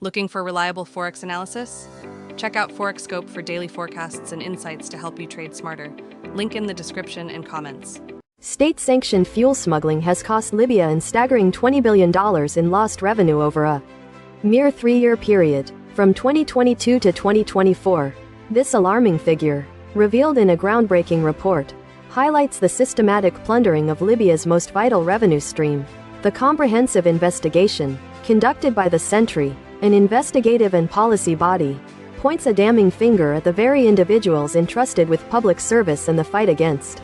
Looking for reliable forex analysis? Check out ForexScope for daily forecasts and insights to help you trade smarter. Link in the description and comments. State-sanctioned fuel smuggling has cost Libya a staggering $20 billion in lost revenue over a mere 3-year period, from 2022 to 2024. This alarming figure, revealed in a groundbreaking report, highlights the systematic plundering of Libya's most vital revenue stream. The comprehensive investigation, conducted by the Sentry, an investigative and policy body, points a damning finger at the very individuals entrusted with public service and the fight against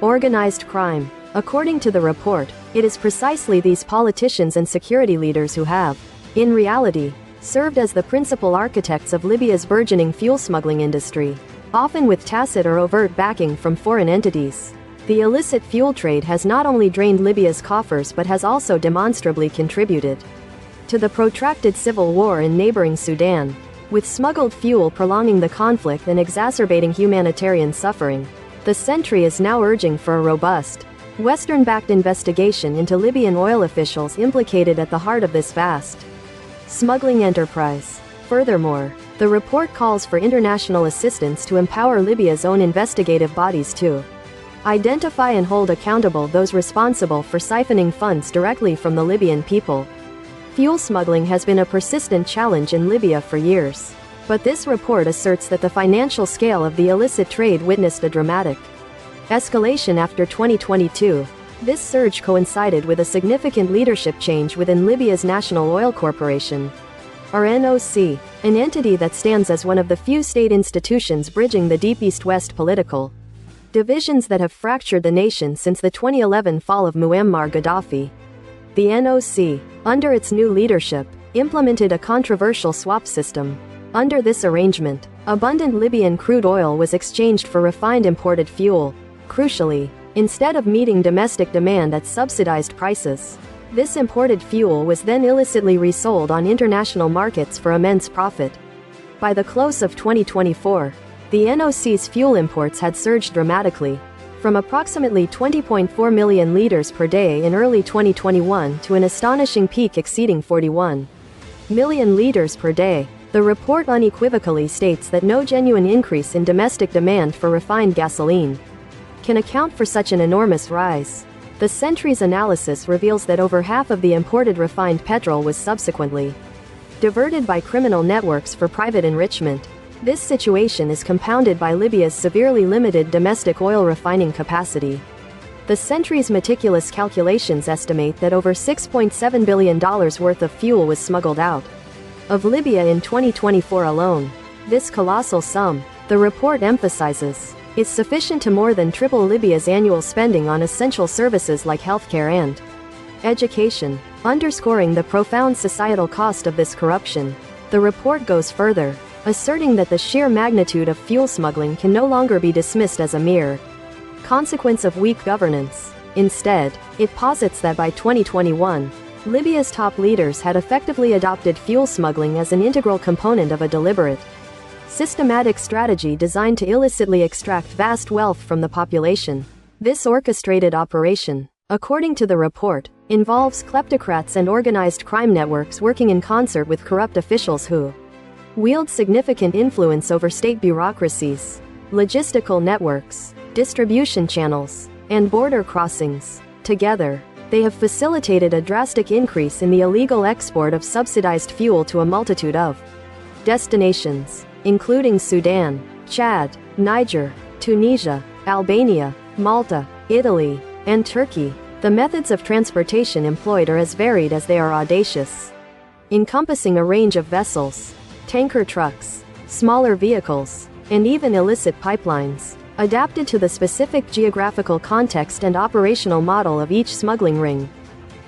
organized crime. According to the report, it is precisely these politicians and security leaders who have, in reality, served as the principal architects of Libya's burgeoning fuel smuggling industry, often with tacit or overt backing from foreign entities. The illicit fuel trade has not only drained Libya's coffers but has also demonstrably contributed to the protracted civil war in neighboring Sudan, with smuggled fuel prolonging the conflict and exacerbating humanitarian suffering. The Sentry is now urging for a robust, Western-backed investigation into Libyan oil officials implicated at the heart of this vast smuggling enterprise. Furthermore, the report calls for international assistance to empower Libya's own investigative bodies to identify and hold accountable those responsible for siphoning funds directly from the Libyan people. Fuel smuggling has been a persistent challenge in Libya for years, but this report asserts that the financial scale of the illicit trade witnessed a dramatic escalation after 2022. This surge coincided with a significant leadership change within Libya's National Oil Corporation, or NOC, an entity that stands as one of the few state institutions bridging the deep East-West political divisions that have fractured the nation since the 2011 fall of Muammar Gaddafi. The NOC, under its new leadership, implemented a controversial swap system. Under this arrangement, abundant Libyan crude oil was exchanged for refined imported fuel. Crucially, instead of meeting domestic demand at subsidized prices, this imported fuel was then illicitly resold on international markets for immense profit. By the close of 2024, the NOC's fuel imports had surged dramatically, from approximately 20.4 million liters per day in early 2021 to an astonishing peak exceeding 41 million liters per day. The report unequivocally states that no genuine increase in domestic demand for refined gasoline can account for such an enormous rise. The Sentry's analysis reveals that over half of the imported refined petrol was subsequently diverted by criminal networks for private enrichment. This situation is compounded by Libya's severely limited domestic oil refining capacity. The Sentry's meticulous calculations estimate that over $6.7 billion worth of fuel was smuggled out of Libya in 2024 alone. This colossal sum, the report emphasizes, is sufficient to more than triple Libya's annual spending on essential services like healthcare and education, underscoring the profound societal cost of this corruption. The report goes further, asserting that the sheer magnitude of fuel smuggling can no longer be dismissed as a mere consequence of weak governance. Instead, it posits that by 2021, Libya's top leaders had effectively adopted fuel smuggling as an integral component of a deliberate, systematic strategy designed to illicitly extract vast wealth from the population. This orchestrated operation, according to the report, involves kleptocrats and organized crime networks working in concert with corrupt officials who wield significant influence over state bureaucracies, logistical networks, distribution channels, and border crossings. Together, they have facilitated a drastic increase in the illegal export of subsidized fuel to a multitude of destinations, including Sudan, Chad, Niger, Tunisia, Albania, Malta, Italy, and Turkey. The methods of transportation employed are as varied as they are audacious, encompassing a range of vessels, tanker trucks, smaller vehicles, and even illicit pipelines, adapted to the specific geographical context and operational model of each smuggling ring.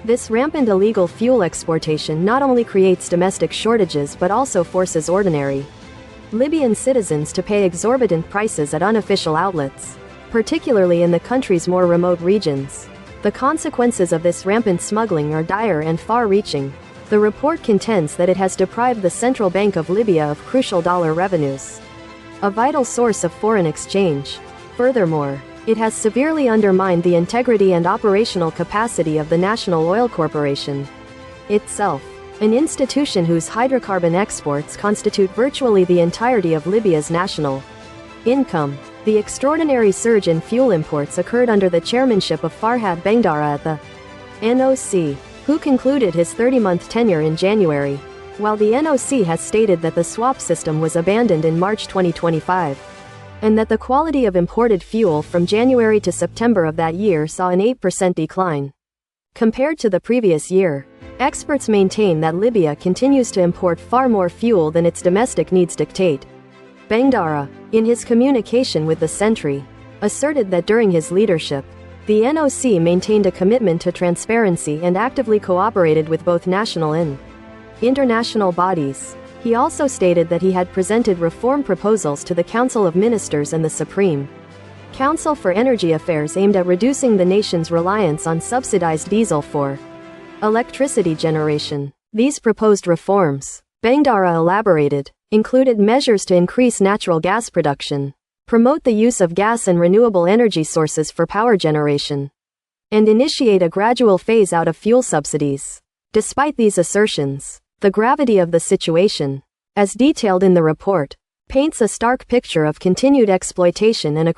This rampant illegal fuel exportation not only creates domestic shortages but also forces ordinary Libyan citizens to pay exorbitant prices at unofficial outlets, particularly in the country's more remote regions. The consequences of this rampant smuggling are dire and far-reaching. The report contends that it has deprived the Central Bank of Libya of crucial dollar revenues, a vital source of foreign exchange. Furthermore, it has severely undermined the integrity and operational capacity of the National Oil Corporation itself. an institution whose hydrocarbon exports constitute virtually the entirety of Libya's national income. The extraordinary surge in fuel imports occurred under the chairmanship of Farhad Bengdara at the NOC, who concluded his 30-month tenure in January, while the NOC has stated that the swap system was abandoned in March 2025, and that the quality of imported fuel from January to September of that year saw an 8% decline compared to the previous year. Experts maintain that Libya continues to import far more fuel than its domestic needs dictate. Bengdara, in his communication with the Sentry, asserted that during his leadership, the NOC maintained a commitment to transparency and actively cooperated with both national and international bodies. He also stated that he had presented reform proposals to the Council of Ministers and the Supreme Council for Energy Affairs aimed at reducing the nation's reliance on subsidized diesel for electricity generation. These proposed reforms, Bengdara elaborated, included measures to increase natural gas production, promote the use of gas and renewable energy sources for power generation, and initiate a gradual phase out of fuel subsidies. Despite these assertions, the gravity of the situation, as detailed in the report, paints a stark picture of continued exploitation and a